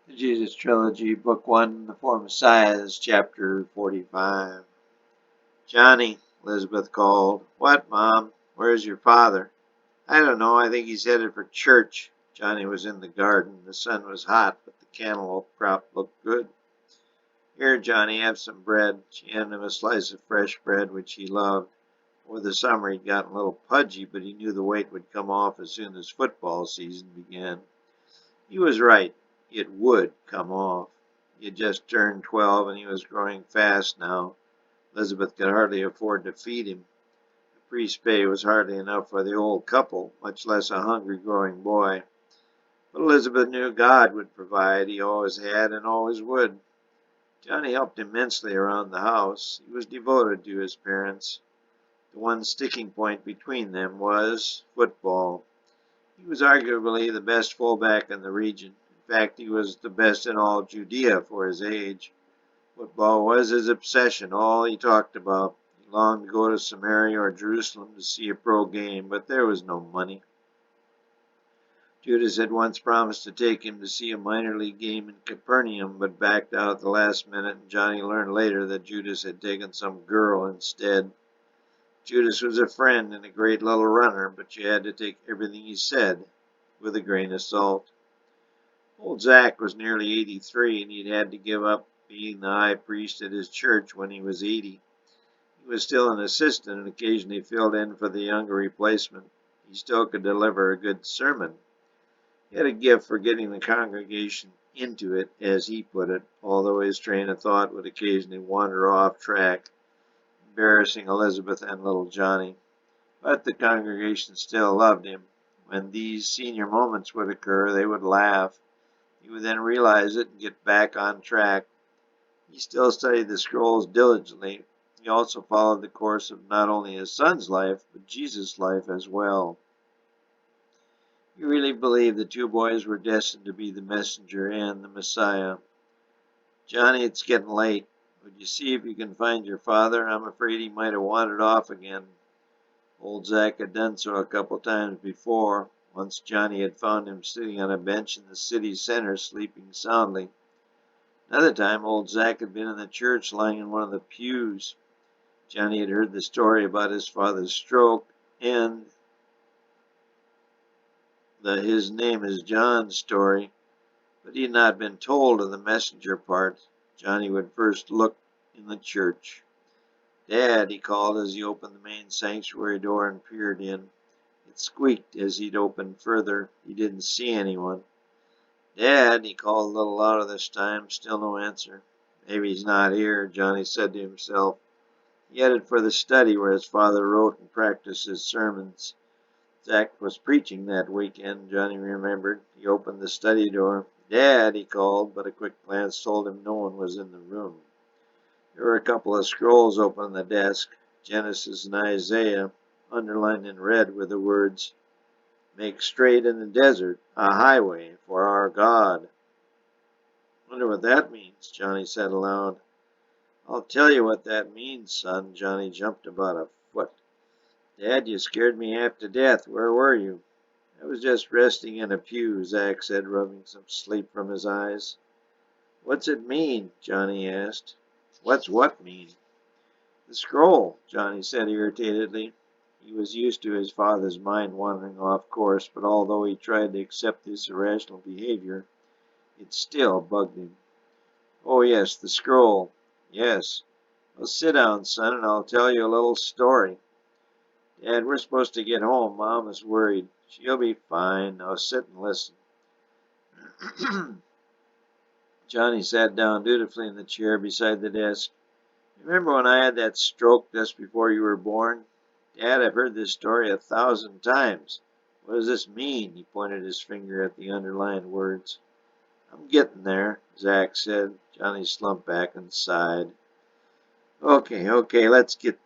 The Jesus Trilogy, Book 1, The Four Messiahs, Chapter 45. Johnny, Elizabeth called. What, Mom? Where's your father? I don't know. I think he's headed for church. Johnny was in the garden. The sun was hot, but the cantaloupe crop looked good. Here, Johnny, have some bread. She handed him a slice of fresh bread, which he loved. Over the summer he'd gotten a little pudgy, but he knew the weight would come off as soon as football season began. He was right. It would come off. He had just turned 12 and he was growing fast now. Elizabeth could hardly afford to feed him. The priest's pay was hardly enough for the old couple, much less a hungry growing boy. But Elizabeth knew God would provide. He always had and always would. Johnny helped immensely around the house. He was devoted to his parents. The one sticking point between them was football. He was arguably the best fullback in the region. In fact, he was the best in all Judea for his age. Football was his obsession, all he talked about. He longed to go to Samaria or Jerusalem to see a pro game, but there was no money. Judas had once promised to take him to see a minor league game in Capernaum, but backed out at the last minute, and Johnny learned later that Judas had taken some girl instead. Judas was a friend and a great little runner, but you had to take everything he said with a grain of salt. Old Zach was nearly 83, and he'd had to give up being the high priest at his church when he was 80. He was still an assistant and occasionally filled in for the younger replacement. He still could deliver a good sermon. He had a gift for getting the congregation into it, as he put it, although his train of thought would occasionally wander off track, embarrassing Elizabeth and little Johnny. But the congregation still loved him. When these senior moments would occur, they would laugh. He would then realize it and get back on track. He still studied the scrolls diligently. He also followed the course of not only his son's life, but Jesus' life as well. He really believed the two boys were destined to be the messenger and the Messiah. Johnny, it's getting late. Would you see if you can find your father? I'm afraid he might have wandered off again. Old Zach had done so a couple times before. Once Johnny had found him sitting on a bench in the city center sleeping soundly. Another time old Zach had been in the church lying in one of the pews. Johnny had heard the story about his father's stroke and the his name is John story, but he had not been told of the messenger part. Johnny would first look in the church. Dad, he called as he opened the main sanctuary door and peered in. It squeaked as he'd opened further. He didn't see anyone. Dad, he called a little louder this time. Still no answer. Maybe he's not here, Johnny said to himself. He headed for the study where his father wrote and practiced his sermons. Zach was preaching that weekend, Johnny remembered. He opened the study door. Dad, he called, but a quick glance told him no one was in the room. There were a couple of scrolls open on the desk, Genesis and Isaiah. Underlined in red were the words, Make straight in the desert a highway for our God. Wonder what that means, Johnny said aloud. I'll tell you what that means, son. Johnny jumped about a foot. Dad, you scared me half to death. Where were you? I was just resting in a pew, Zach said, rubbing some sleep from his eyes. What's it mean? Johnny asked. What's what mean? The scroll, Johnny said irritatedly. He was used to his father's mind wandering off course, but although he tried to accept this irrational behavior, it still bugged him. Oh, yes, the scroll. Yes. Well, sit down, son, and I'll tell you a little story. Dad, we're supposed to get home. Mom is worried. She'll be fine. Now sit and listen. Johnny sat down dutifully in the chair beside the desk. Remember when I had that stroke just before you were born? Dad, I've heard this story 1,000 times. What does this mean? He pointed his finger at the underlined words. I'm getting there, Zach said. Johnny slumped back and sighed. Okay, let's get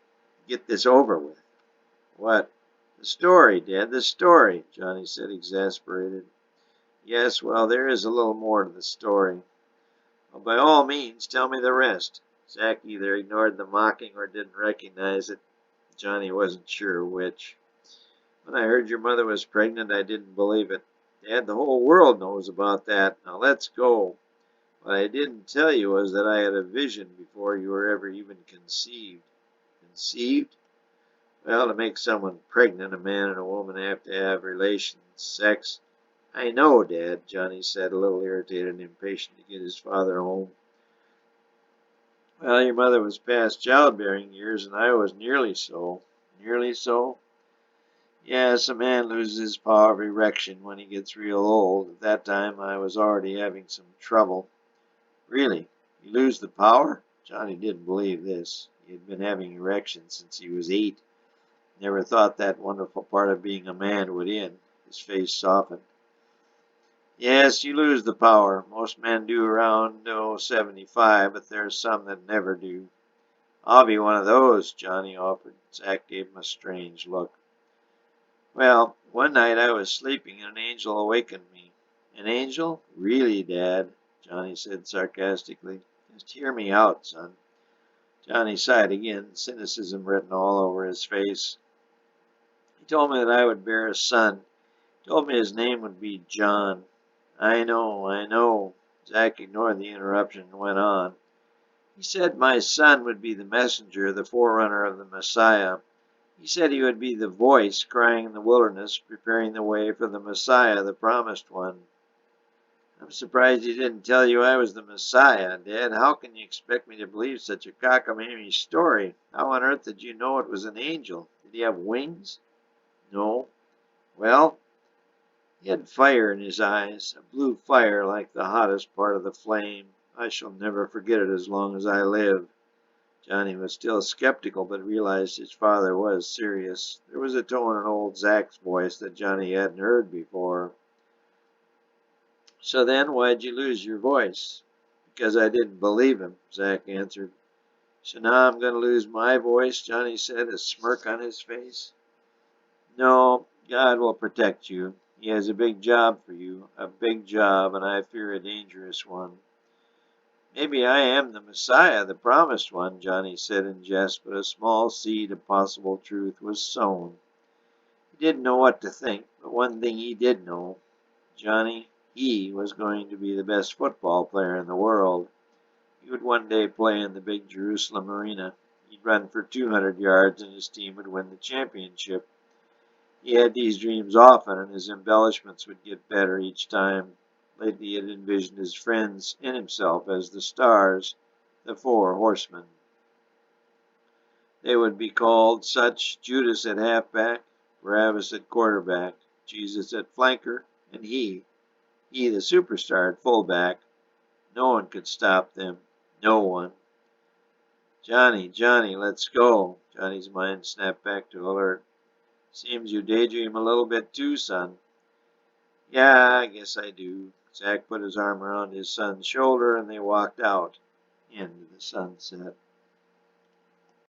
this over with. What? The story, Dad, the story, Johnny said, exasperated. Yes, well, there is a little more to the story. Well, by all means, tell me the rest. Zach either ignored the mocking or didn't recognize it. Johnny wasn't sure which. When I heard your mother was pregnant, I didn't believe it. Dad, the whole world knows about that. Now let's go. What I didn't tell you was that I had a vision before you were ever even conceived. Conceived? Well, to make someone pregnant, a man and a woman have to have relations, sex. I know, Dad, Johnny said, a little irritated and impatient to get his father home. Well, your mother was past childbearing years, and I was nearly so. Nearly so? Yes, a man loses his power of erection when he gets real old. At that time, I was already having some trouble. Really? You lose the power? Johnny didn't believe this. He had been having erections since he was 8. Never thought that wonderful part of being a man would end. His face softened. Yes, you lose the power. Most men do around 75, but there are some that never do. I'll be one of those, Johnny offered. Zach gave him a strange look. Well, one night I was sleeping and an angel awakened me. An angel? Really, Dad? Johnny said sarcastically. Just hear me out, son. Johnny sighed again, cynicism written all over his face. He told me that I would bear a son. He told me his name would be John. I know, I know. Zach ignored the interruption and went on. He said my son would be the messenger, the forerunner of the Messiah. He said he would be the voice crying in the wilderness, preparing the way for the Messiah, the promised one. I'm surprised he didn't tell you I was the Messiah, Dad. How can you expect me to believe such a cockamamie story? How on earth did you know it was an angel? Did he have wings? No. Well, he had fire in his eyes, a blue fire like the hottest part of the flame. I shall never forget it as long as I live. Johnny was still skeptical, but realized his father was serious. There was a tone in old Zach's voice that Johnny hadn't heard before. So then, why'd you lose your voice? Because I didn't believe him, Zach answered. So now I'm going to lose my voice, Johnny said, a smirk on his face. No, God will protect you. He has a big job for you, a big job, and I fear a dangerous one. Maybe I am the Messiah, the promised one, Johnny said in jest, but a small seed of possible truth was sown. He didn't know what to think, but one thing he did know. Johnny, he was going to be the best football player in the world. He would one day play in the big Jerusalem arena. He'd run for 200 yards and his team would win the championship. He had these dreams often, and his embellishments would get better each time. Lately he had envisioned his friends and himself as the stars, the 4 horsemen. They would be called such: Judas at halfback, Barabbas at quarterback, Jesus at flanker, and he the superstar, at fullback. No one could stop them. No one. Johnny, Johnny, let's go. Johnny's mind snapped back to alert. Seems you daydream a little bit too, son. Yeah, I guess I do. Zach put his arm around his son's shoulder and they walked out into the sunset.